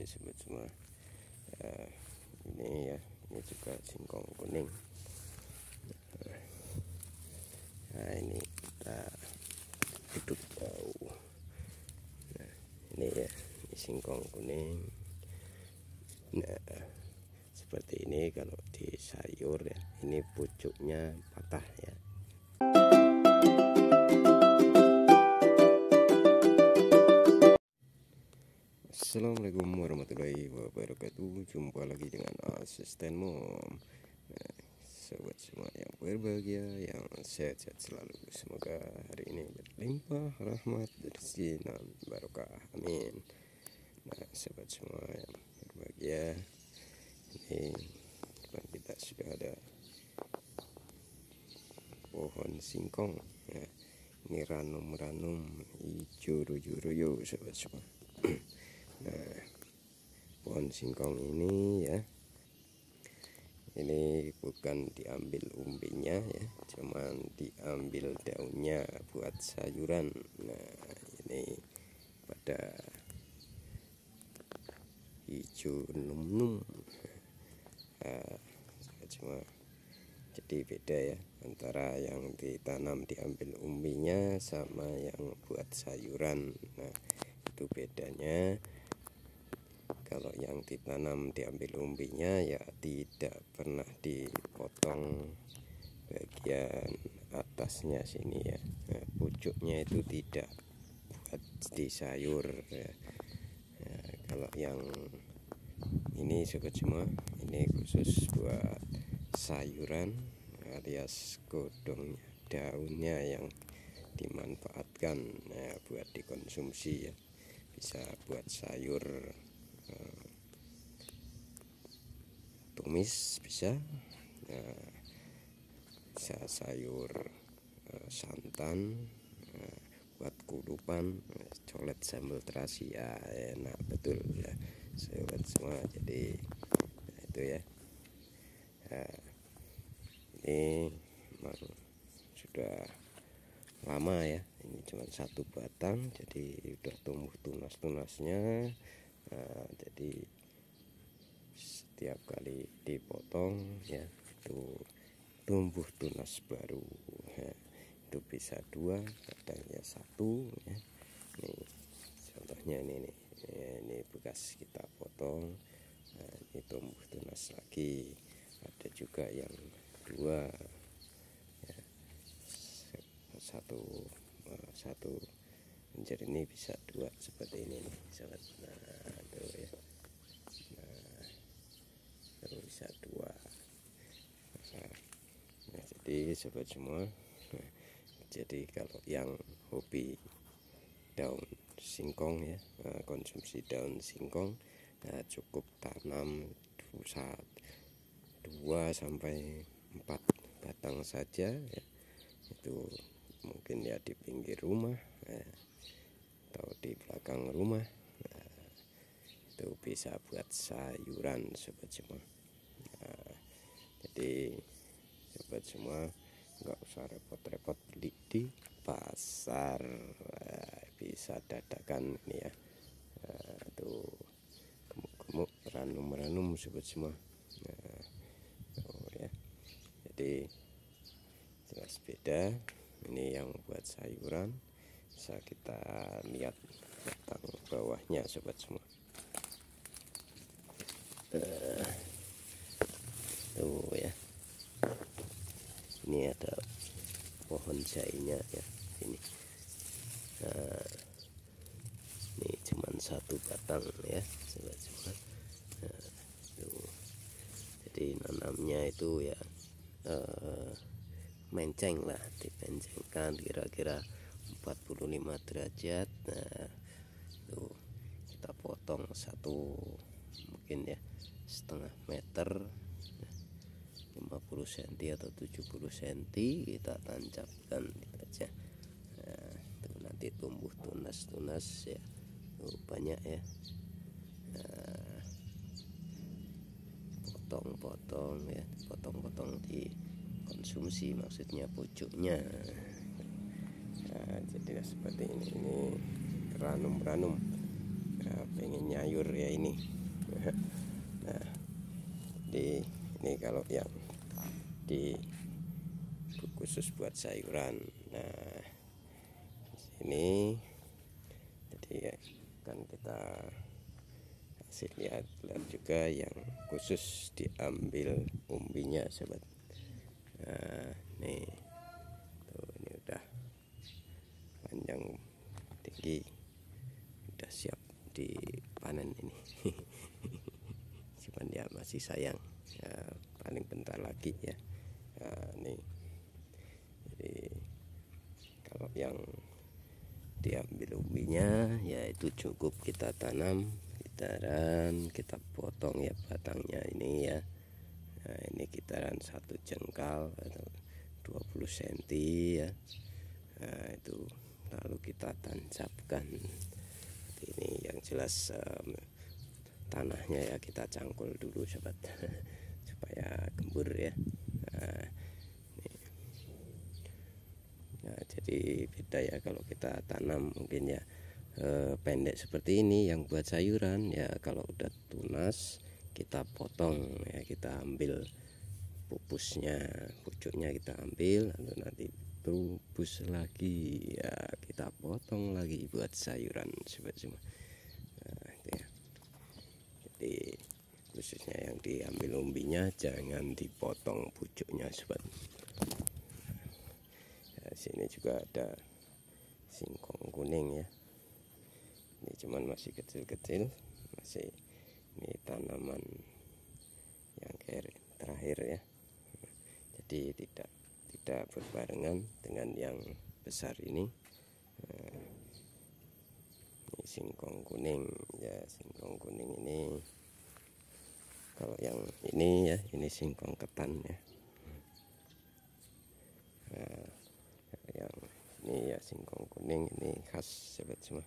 sobat semua. Ini ya, ini juga singkong kuning. Nah, ini kita duduk jauh. Nah, ini ya, ini singkong kuning. Nah, seperti ini kalau di sayur ya, ini pucuknya patah ya. Assalamualaikum warahmatullahi wabarakatuh. Jumpa lagi dengan asistenmu. Nah, sobat semua yang berbahagia, yang sehat-sehat selalu. Semoga hari ini berlimpah rahmat, rezeki dan barokah. Amin. Nah, sobat semua yang berbahagia, ini depan kita sudah ada pohon singkong ya. Ini ranum-ranum hijau royo-royo sobat semua. Nah, pohon singkong ini ya, ini bukan diambil umbinya ya, cuman diambil daunnya buat sayuran. Nah, ini pada hijau num-num. Cuma jadi beda ya antara yang ditanam diambil umbinya sama yang buat sayuran. Nah, itu bedanya. Kalau yang ditanam diambil umbinya ya tidak pernah dipotong bagian atasnya sini ya. Nah, pucuknya itu tidak buat di sayur ya. Nah, kalau yang ini sobat semua, ini khusus buat sayuran alias godongnya, daunnya yang dimanfaatkan buat dikonsumsi ya. Bisa buat sayur tumis bisa, bisa sayur santan, buat kudupan, colet sambal terasi ya, enak betul ya sobat semua. Jadi itu ya, ini memang sudah lama ya, ini cuma satu batang, jadi udah tumbuh tunas-tunasnya. Jadi setiap kali dipotong ya, itu tumbuh tunas baru ya. Itu bisa 2, kadang ya 1 ya. Ini contohnya ini bekas kita potong. Nah, ini tumbuh tunas lagi. Ada juga yang 2 ya. Satu menjadi ini bisa 2 seperti ini nih sobat. Nah, tuh ya. Nah, bisa 2. Nah, jadi sobat semua, jadi kalau yang hobi daun singkong ya, konsumsi daun singkong, cukup tanam 2 sampai 4 batang saja ya. Itu mungkin ya di pinggir rumah ya, atau di belakang rumah. Nah, itu bisa buat sayuran sobat semua. Nah, jadi sobat semua nggak usah repot-repot beli di pasar, bisa dadakan ini ya. Tuh gemuk-gemuk, ranum-ranum sobat semua. Ya. Jadi jelas beda. Ini yang buat sayuran, bisa kita lihat batang bawahnya sobat semua. Tuh ya, ini ada pohon jahenya ya ini. Nah, ini cuma 1 batang ya sobat semua. Nah, jadi nanamnya itu ya menceng lah, dipencengkan kira-kira 45 derajat. Nah, tuh kita potong 1 mungkin ya setengah meter, 50 cm atau 70 cm, kita tancapkan aja. Nah, tuh nanti tumbuh tunas-tunas ya. Tuh banyak ya. Nah, potong-potong ya, potong-potong dikonsumsi, maksudnya pucuknya. Nah, jadi seperti ini ranum-ranum. Nah, pengennya sayur ya ini. Nah, ini kalau yang di khusus buat sayuran. Nah, ini jadi kan kita kasih lihat juga yang khusus diambil umbinya sobat. Nah, nih tuh, ini udah panjang tinggi, udah siap dipanen ini. Cuman ya masih sayang ya, paling bentar lagi ya. Nah, nih jadi kalau yang diambil umbinya ya itu cukup kita tanam, kita potong ya batangnya ini ya. Nah, ini kitaran 1 jengkal atau 20 cm ya. Nah, itu lalu kita tancapkan ini. Yang jelas tanahnya ya kita cangkul dulu sobat supaya gembur ya. Nah, jadi beda ya kalau kita tanam mungkin ya pendek seperti ini yang buat sayuran ya. Kalau udah tunas kita potong ya, kita ambil pupusnya, pucuknya kita ambil, lalu nanti rebus lagi ya, kita potong lagi buat sayuran sobat semua. Nah, itu ya. Jadi khususnya yang diambil umbinya jangan dipotong pucuknya sobat. Nah, sini juga ada singkong kuning ya. Ini cuman masih kecil-kecil, masih ini tanaman yang terakhir ya. Jadi tidak berbarengan dengan yang besar ini. Ini singkong kuning ya. Singkong kuning ini kalau yang ini ya, ini singkong ketan ya. Nah, yang ini ya singkong kuning, ini khas sobat semua.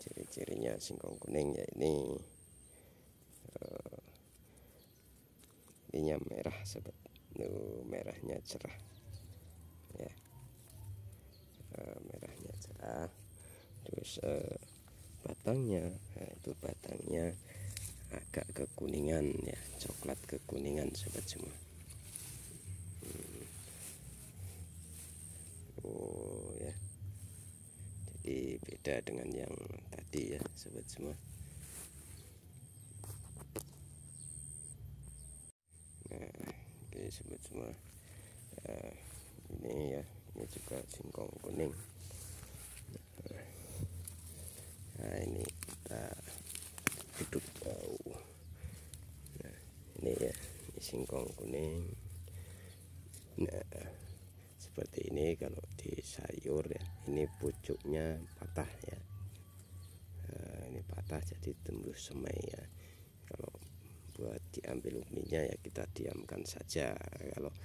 Ciri-cirinya singkong kuning ya ini ininya merah sobat. Merahnya cerah ya. Merahnya cerah. Terus batangnya, nah, itu batangnya agak kekuningan ya, coklat kekuningan sobat semua. Oh ya, jadi beda dengan yang tadi ya sobat semua. Nah, oke sobat semua, ini ya, ini juga singkong kuning. Nah, ini kita duduk bau. Nah, ini ya, ini singkong kuning. Nah, seperti ini kalau di sayur ya, ini pucuknya patah ya. Nah, ini patah jadi tembus semai ya. Kalau buat diambil umbinya ya kita diamkan saja. Kalau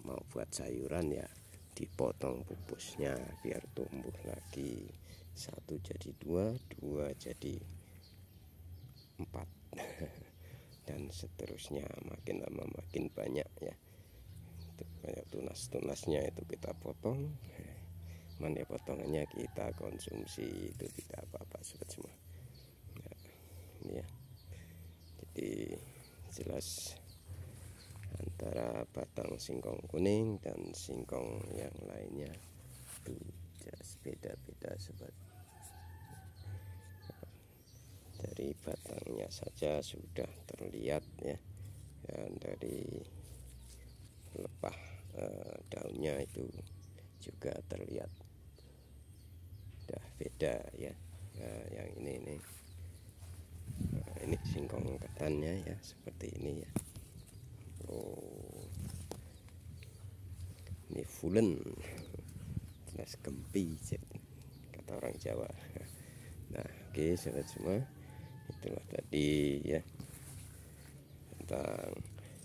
mau buat sayuran ya dipotong pupusnya biar tumbuh lagi. 1 jadi 2, 2 jadi 4 dan seterusnya, makin lama makin banyak ya. Kayak tunas-tunasnya itu kita potong, mana potongannya kita konsumsi, itu tidak apa-apa sobat semua. Nah, ini ya, jadi jelas antara batang singkong kuning dan singkong yang lainnya itu jelas beda-beda sobat. Dari batangnya saja sudah terlihat ya, dan dari pelepah daunnya itu juga terlihat udah beda ya. Nah, yang ini nah, ini singkong ketannya ya seperti ini ya. Oh, ini fulen, jelas gempi kata orang Jawa. Nah, oke sobat semua, itulah tadi ya tentang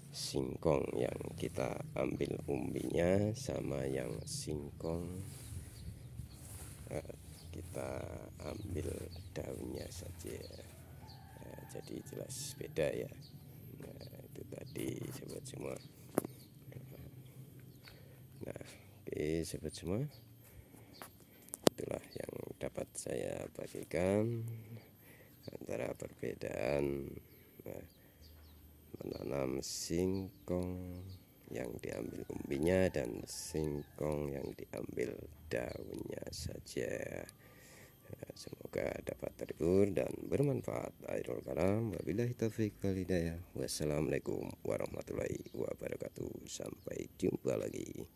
singkong yang kita ambil umbinya sama yang singkong kita ambil daunnya saja. Nah, jadi jelas beda ya. Nah, itu tadi sobat semua. Nah, oke sobat semua, itulah yang dapat dapat saya bagikan antara perbedaan menanam singkong yang diambil umbinya dan singkong yang diambil daunnya saja. Semoga dapat terhibur dan bermanfaat. Akhirul kalam, wabillahi taufiq wal hidayah. Wassalamualaikum warahmatullahi wabarakatuh. Sampai jumpa lagi.